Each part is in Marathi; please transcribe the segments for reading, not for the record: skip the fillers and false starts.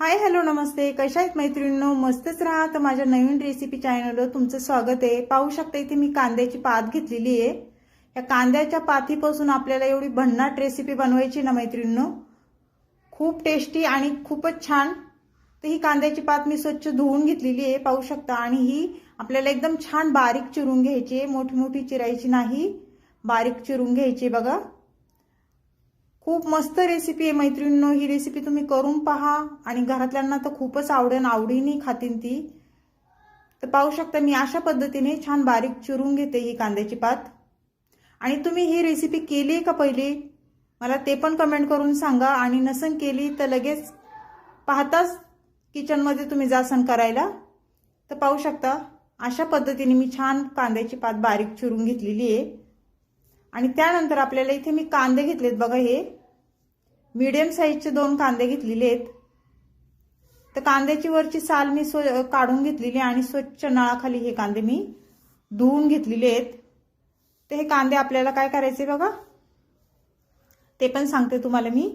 हाय हॅलो नमस्ते, कशा आहेत मैत्रिणींनो? मस्तच राहा. तर माझ्या नवीन रेसिपी चॅनलवर तुमचं स्वागत आहे. पाहू शकता इथे मी कांद्याची पात घेतलेली आहे. या कांद्याच्या पातीपासून आपल्याला एवढी भन्नाट रेसिपी बनवायची ना मैत्रिणींनो, खूप टेस्टी आणि खूपच छान. तर ही कांद्याची पात मी स्वच्छ धुवून घेतलेली आहे, पाहू शकता. आणि ही आपल्याला एकदम छान बारीक चिरून घ्यायची आहे, मोठी मोठी चिरायची नाही, बारीक चिरून घ्यायची बघा. खूप मस्त रेसिपी आहे मैत्रिणींनो. ही रेसिपी तुम्ही करून पहा आणि घरातल्यांना तर खूपच आवडीने खातील ती. तर पाहू शकता मी अशा पद्धतीने छान बारीक चिरून घेते ही कांद्याची पात. आणि तुम्ही ही रेसिपी केली का पहिली मला ते पण कमेंट करून सांगा. आणि नसन केली तर लगेच पाहताच किचनमध्ये तुम्ही जासन करायला. तर पाहू शकता अशा पद्धतीने मी छान कांद्याची पात बारीक चिरून घेतलेली आहे. आणि त्यानंतर आपल्याला इथे मी कांदे घेतलेत बघा. हे मीडियम साईजचे 2 कांदे घेतलेले आहेत. तर कांद्याची वरची साल मी काढून घेतलेली आणि स्वच्छ नळाखाली हे कांदे मी धुवून घेतलेले आहेत. तर हे कांदे आपल्याला काय करायचे बघा, ते पण सांगते तुम्हाला मी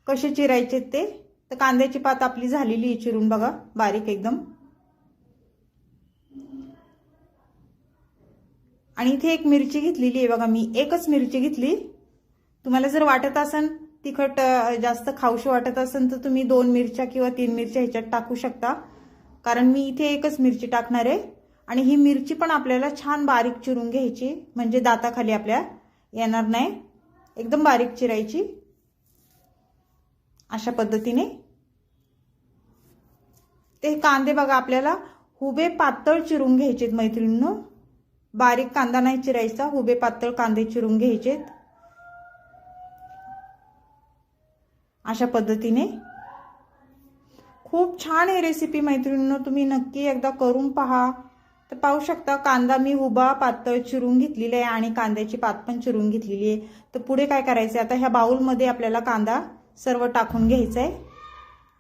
कसे चिरायचे ते. तर कांद्याची पात आपली झालेली आहे चिरून बघा, बारीक एकदम. आणि इथे एक मिरची घेतलेली आहे बघा, मी एकच मिरची घेतली. तुम्हाला जर वाटत असेल तिखट जास्त खाऊशी वाटत असेल तर तुम्ही 2 मिरच्या किंवा 3 मिरच्या ह्याच्यात टाकू शकता, कारण मी इथे एकच मिरची टाकणार आहे. आणि ही मिरची पण आपल्याला छान बारीक चिरून घ्यायची, म्हणजे दाताखाली आपल्या येणार नाही, एकदम बारीक चिरायची अशा पद्धतीने. ते कांदे बघा आपल्याला हुबे पातळ चिरून घ्यायचेत मैत्रिणींनो. बारीक कांदा नाही चिरायचा, हुबे पातळ कांदे चिरून घ्यायचेत अशा पद्धतीने. खूप छान आहे रेसिपी मैत्रिणींनो, तुम्ही नक्की एकदा करून पहा. तर पाहू शकता कांदा मी हुबा पातळ चिरून घेतलेला आहे आणि कांद्याची पात पण चिरून घेतलेली आहे. तर पुढे काय करायचं, आता ह्या बाउलमध्ये आपल्याला कांदा सर्व टाकून घ्यायचा आहे,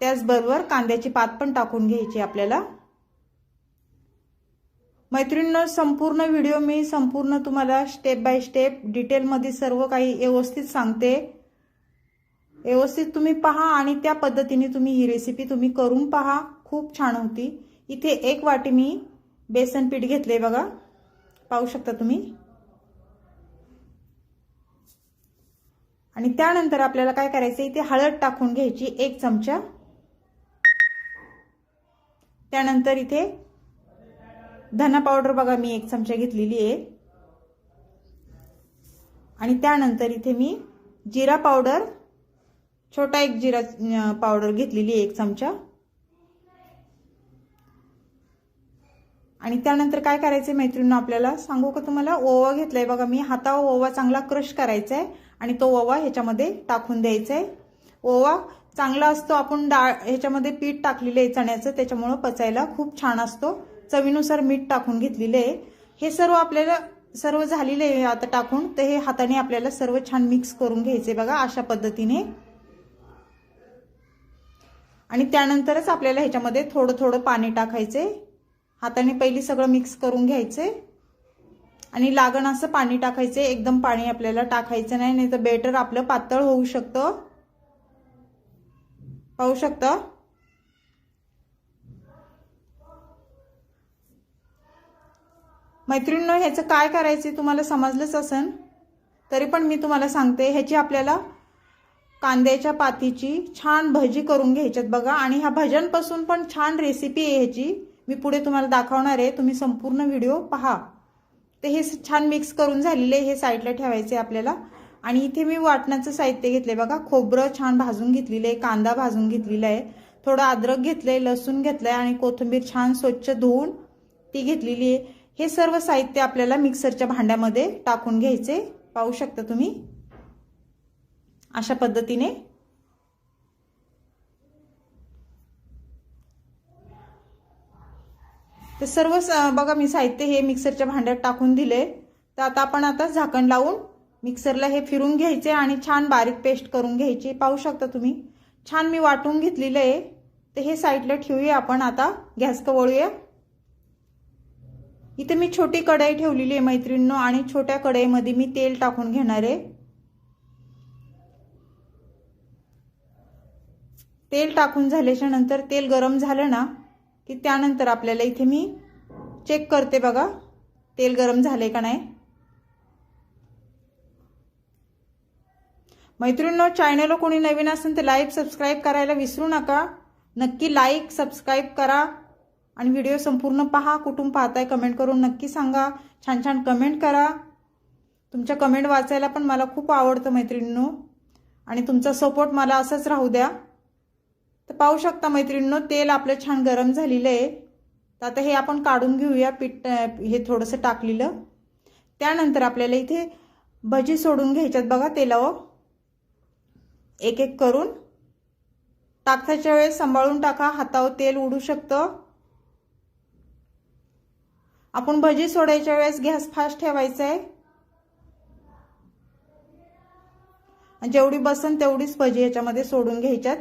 त्याचबरोबर कांद्याची पात पण टाकून घ्यायची आपल्याला. मैत्रिणींनो संपूर्ण व्हिडिओ मी संपूर्ण तुम्हाला स्टेप बाय स्टेप डिटेलमध्ये सर्व काही व्यवस्थित सांगते. व्यवस्थित तुम्ही पहा आणि त्या पद्धतीने तुम्ही ही रेसिपी तुम्ही करून पहा, खूप छान होती. इथे 1 वाटी मी बेसन पीठ घेतले बघा, पाहू शकता तुम्ही. आणि त्यानंतर आपल्याला काय करायचं, इथे हळद टाकून घ्यायची 1 चमचा. त्यानंतर इथे धना पावडर बघा मी 1 चमचा घेतलेली आहे. आणि त्यानंतर इथे मी जिरा पावडर, छोटा 1 जिरा पावडर घेतलेली आहे 1 चमचा. आणि त्यानंतर काय करायचं मैत्रिणींनो, आपल्याला सांगू का तुम्हाला, ओवा घेतलाय बघा मी. हातावर ओवा चांगला क्रश करायचा आहे आणि तो ओवा ह्याच्यामध्ये टाकून द्यायचा आहे. ओवा चांगला असतो, आपण डाळ ह्याच्यामध्ये पीठ टाकलेलं आहे चण्याचं, त्याच्यामुळे पचायला खूप छान असतो. चवीनुसार मीठ टाकून घेतलेले आहे. हे सर्व आपल्याला सर्व झालेले आहे आता टाकून. तर हे हाताने आपल्याला सर्व छान मिक्स करून घ्यायचे बघा अशा पद्धतीने. आणि त्यानंतरच आपल्याला ह्याच्यामध्ये थोडं थोडं पाणी टाकायचे. हाताने पहिली सगळं मिक्स करून घ्यायचे आणि लागण असं पाणी टाकायचे. एकदम पाणी आपल्याला टाकायचं नाही, नाही तर बेटर आपलं पातळ होऊ शकतं, पाहू शकता. मैत्रिणींनो ह्याचं काय करायचं तुम्हाला समजलंच असेल, तरी पण मी तुम्हाला सांगते. ह्याची आपल्याला कांद्याच्या पातीची छान भजी करून घ्यायच्यात बघा. आणि ह्या भज्यांपासून पण छान रेसिपी आहे ह्याची, मी पुढे तुम्हाला दाखवणार आहे, तुम्ही संपूर्ण व्हिडिओ पहा. तर हे छान मिक्स करून झालेले हे साईडला ठेवायचे आपल्याला. आणि इथे मी वाटण्याचं साहित्य घेतले बघा. खोबरं छान भाजून घेतलेलं आहे, कांदा भाजून घेतलेला आहे, थोडं अद्रक घेतलंय, लसूण घेतलंय आणि कोथिंबीर छान स्वच्छ धुवून ती घेतलेली आहे. हे सर्व साहित्य आपल्याला मिक्सरच्या भांड्यामध्ये टाकून घ्यायचे, पाहू शकता तुम्ही अशा पद्धतीने. तर सर्व बघा मी साहित्य हे मिक्सरच्या भांड्यात टाकून दिले. तर आता आपण झाकण लावून मिक्सरला हे फिरून घ्यायचे आणि छान बारीक पेस्ट करून घ्यायची, पाहू शकता तुम्ही. छान मी वाटून घेतलेलं आहे. तर हे साईडला ठेवूया आपण. आता गॅस वळूया. इथे मी छोटी कढई ठेवलेली आहे मैत्रिणींनो आणि छोट्या कढईमध्ये मी तेल टाकून घेणार आहे. तेल टाकून झाल्याच्या नंतर तेल गरम झालं ना की त्यानंतर आपल्याला इथे मी चेक करते बघा तेल गरम झाले का नाही। मैत्रिणींनो, चॅनलला कोणी नवीन असेल तर लाईक सबस्क्राइब करायला विसरू नका। नक्की लाईक सबस्क्राइब करा आणि व्हिडिओ संपूर्ण पहा। कुठून पाहताय कमेंट करून नक्की सांगा। छान छान कमेंट करा। तुमच्या कमेंट वाचायला पण मला खूप आवडतं मैत्रिणींनो, आणि तुमचा सपोर्ट मला असंच राहू द्या। तर पाहू शकता मैत्रिणींनो, तेल आपलं छान गरम झालेलं आहे। तर आता हे आपण काढून घेऊया पीठ, हे थोडंसं टाकलेलं। त्यानंतर आपल्याला इथे भजी सोडून घ्यायच्यात बघा तेलावर, एक एक करून। टाकताच्या वेळेस सांभाळून टाका, हातावर तेल उडू शकतं। आपण भजी सोडायच्या वेळेस गॅस फास्ट ठेवायचा आहे। जेवढी बसन तेवढीच भजी याच्यामध्ये सोडून घ्यायच्यात।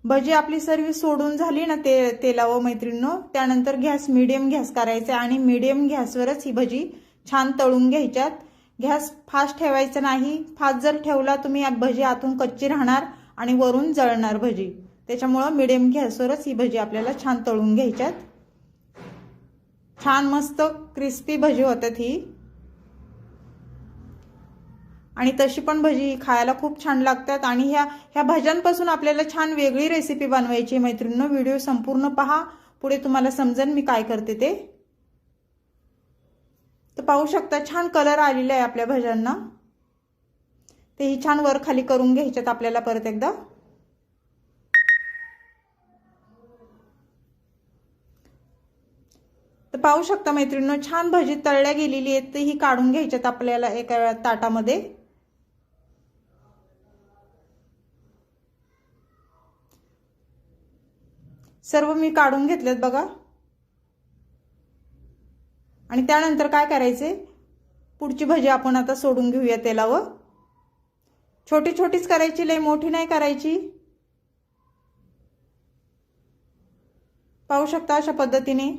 भजी आपली सर्व सोडून झाली ना तेलावर मैत्रिणींनो, त्यानंतर गॅस मीडियम गॅस करायचा आणि मीडियम गॅसवरच ही भजी छान तळून घ्यायच्यात। गॅस फास्ट ठेवायचा नाही। फास्ट जर ठेवला तुम्ही भजी आतून कच्ची राहणार आणि वरून जळणार भजी। त्याच्यामुळे मीडियम गॅसवरच ही भजी आपल्याला छान तळून घ्यायच्यात। छान मस्त क्रिस्पी भजी होतात ही, आणि तशी पण भजी खायला खूप छान लागतात। आणि ह्या भज्यांपासून आपल्याला छान वेगळी रेसिपी बनवायची मैत्रिणींनो। व्हिडिओ संपूर्ण पहा, पुढे तुम्हाला समजेल मी काय करते ते। तर पाहू शकता छान कलर आलेला आहे आपल्या भज्यांना। तेही छान वर खाली करून घ्यायच्यात आपल्याला परत एकदा। तर पाहू शकता मैत्रिणींनो, छान भजी तळल्या गेलेली आहेत। ही काढून घ्यायच्यात आपल्याला एका ताटामध्ये। सर्व मी काढून घेतलेत बघा। आणि त्यानंतर काय करायचे, पुढची भजी आपण आता सोडून घेऊया तेलावर। छोटी छोटीच करायची, लई मोठी नाही करायची। पाहू शकता अशा पद्धतीने।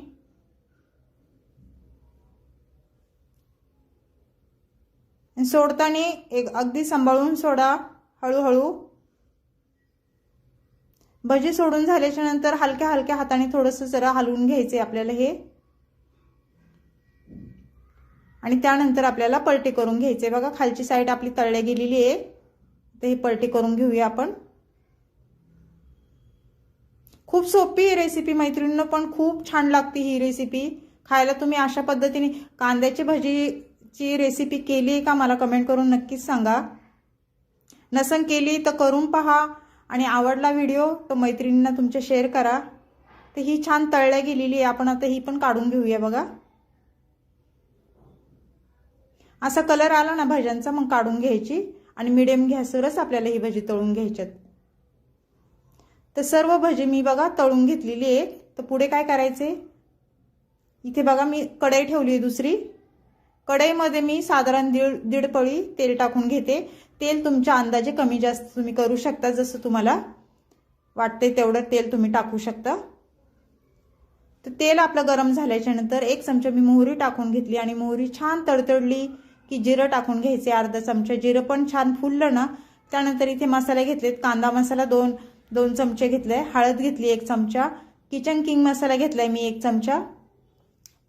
सोडताना अगदी सांभाळून सोडा, हळूहळू। भजी सोडून झाल्याच्या नंतर हलक्या हलक्या हाताने थोडंसं जरा हलवून घ्यायचे आपल्याला हे, आणि त्यानंतर आपल्याला पलटी करून घ्यायचे बघा। खालची साईड आपली तळल्या गेलेली आहे, तर ही पलटी करून घेऊया आपण। खूप सोपी ही रेसिपी मैत्रिणींनो, पण खूप छान लागते ही रेसिपी खायला। तुम्ही अशा पद्धतीने कांद्याची भजीची रेसिपी केली आहे का मला कमेंट करून नक्कीच सांगा। नसन केली तर करून पहा, आणि आवडला व्हिडिओ तर मैत्रिणींना तुमच्या शेअर करा। तर ही छान तळल्या गेलेली आहे, आपण आता ही पण काढून घेऊया बघा। असा कलर आला ना भज्यांचा मग काढून घ्यायची, आणि मीडियम गॅसवरच आपल्याला ही भजी तळून घ्यायच्यात। तर सर्व भजी मी बघा तळून घेतलेली आहे। तर पुढे काय करायचे, इथे बघा मी कढई ठेवली आहे दुसरी। कढईमध्ये मी साधारण दीड पळी तेल टाकून घेते। तेल तुमच्या अंदाजे कमी जास्त तुम्ही करू शकता, जसं तुम्हाला वाटते तेवढं तेल तुम्ही टाकू शकता। तर तेल आपलं गरम झाल्याच्या नंतर एक चमचा मी मोहरी टाकून घेतली, आणि मोहरी छान तडतडली की जिरं टाकून घ्यायचे अर्धा चमचा। जिरं पण छान फुललं ना, त्यानंतर इथे मसाले घेतलेत। कांदा मसाला दोन चमचे घेतले, हळद घेतली 1 चमचा, किचन किंग मसाला घेतलाय मी 1 चमचा।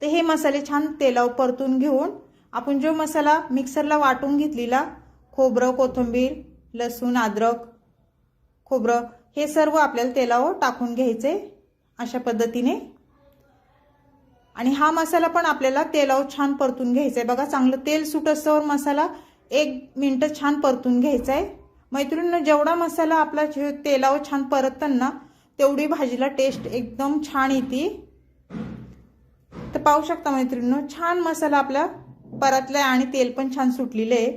तर हे मसाले छान तेलावर परतून घेऊन आपण जो मसाला मिक्सरला वाटून घेतलेला, खोबरं, कोथिंबीर, लसूण, अद्रक, खोबरं, हे सर्व आपल्याला तेलावर टाकून घ्यायचे अशा पद्धतीने। आणि हा मसाला पण आपल्याला तेलावर छान परतून घ्यायचा आहे बघा। चांगलं तेल सुटस्तवर मसाला 1 मिनिट छान परतून घ्यायचा आहे मैत्रिणींनो। जेवढा मसाला आपला तेलावर छान परततं ना, तेवढी भाजीला टेस्ट एकदम छान येते। तर पाहू शकता मैत्रिणींनो, छान मसाला आपला परतलाय आणि तेल पण छान सुटलेलं आहे।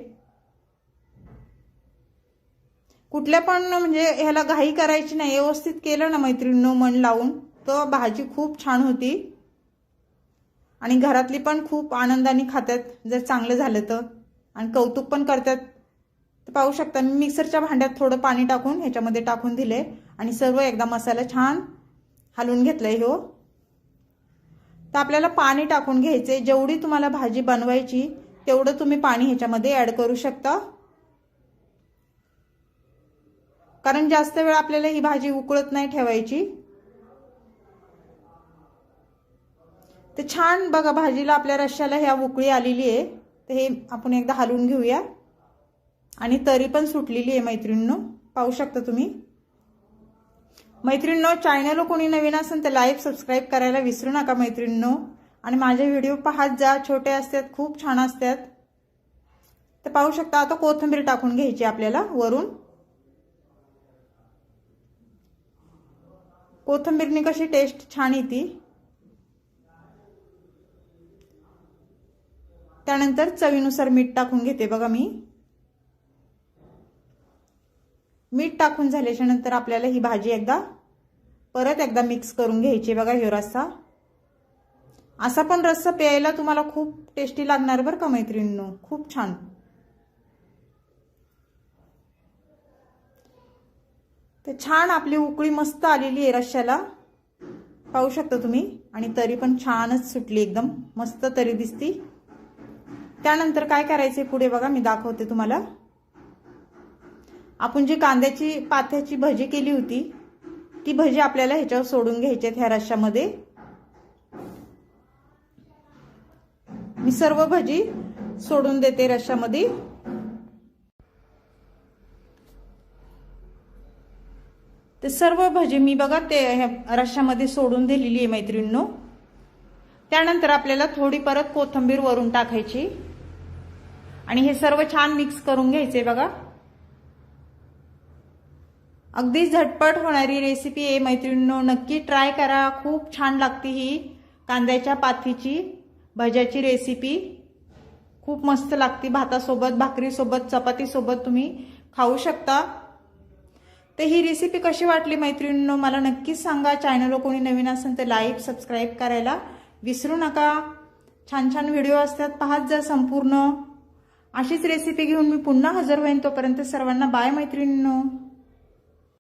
कुठल्या पण म्हणजे ह्याला घाई करायची नाही, व्यवस्थित केलं ना मैत्रिणींनो मन लावून, तर भाजी खूप छान होती। आणि घरातली पण खूप आनंदाने खातात जर चांगलं झालं तर, आणि कौतुक पण करतात। तर पाहू शकता मी मिक्सरच्या भांड्यात थोडं पाणी टाकून ह्याच्यामध्ये टाकून दिले, आणि सर्व एकदा मसाला छान हलवून घेतलाय हो। तर आपल्याला पाणी टाकून घ्यायचे, जेवढी तुम्हाला भाजी बनवायची तेवढं तुम्ही पाणी ह्याच्यामध्ये ऍड करू शकता। कारण जास्त वेळ आपल्याला ही भाजी उकळत नाही ठेवायची। ते छान बघा भाजीला आपल्या रश्श्याला ह्या उकळी आलेली आहे। तर हे आपण एकदा हलवून घेऊया आणि तरी पण सुटलेली आहे मैत्रिणींनो, पाहू शकता तुम्ही। मैत्रिणींनो, चॅनल कोणी नवीन असेल तर लाईक सबस्क्राइब करायला विसरू नका मैत्रिणींनो, आणि माझे व्हिडिओ पाहत जा, छोटे असतात खूप छान असतात। तर पाहू शकता आता कोथिंबीर टाकून घ्यायची आपल्याला वरून। कोथिंबीरने कशी टेस्ट छान येते। त्यानंतर चवीनुसार मीठ टाकून घेते बघा मी। मीठ टाकून झाल्याच्या नंतर आपल्याला ही भाजी परत एकदा मिक्स करून घ्यायची बघा। ह्यो रस्सा असा पण रस्सा प्यायला तुम्हाला खूप टेस्टी लागणार बरं का मैत्रिणींनो, खूप छान। तर छान आपली उकळी मस्त आलेली आहे रश्श्याला, पाहू शकता तुम्ही, आणि तरी पण छानच सुटली, एकदम मस्त तरी दिसती। त्यानंतर काय करायचे पुढे बघा, मी दाखवते तुम्हाला। आपण जी कांद्याची पाथ्याची भजी केली होती ती भजी आपल्याला ह्याच्यावर सोडून घ्यायची ह्या रश्श्यामध्ये। मी सर्व भजी सोडून देते रश्श्यामध्ये। ते सर्व भजी मी बघा ते रश्श्यामध्ये सोडून दिलेली आहे मैत्रिणींनो। त्यानंतर आपल्याला थोडी परत कोथिंबीर वरून टाकायची आणि हे सर्व छान मिक्स करून घ्यायचे बघा। अगदी झटपट होणारी रेसिपी आहे मैत्रिणींनो, नक्की ट्राय करा, खूप छान लागते ही कांद्याच्या पाथीची भज्याची रेसिपी, खूप मस्त लागते। भातासोबत, भाकरीसोबत, चपातीसोबत तुम्ही खाऊ शकता। तर ही रेसिपी कशी वाटली मैत्रिणींनो मला नक्कीच सांगा। चॅनलवर कोणी नवीन असेल तर लाईक सबस्क्राइब करायला विसरू नका। छान छान व्हिडिओ असतात, पाहत जा संपूर्ण। अशीच रेसिपी घेऊन मी पुन्हा हजर होईन, तोपर्यंत सर्वांना बाय मैत्रिणींनो।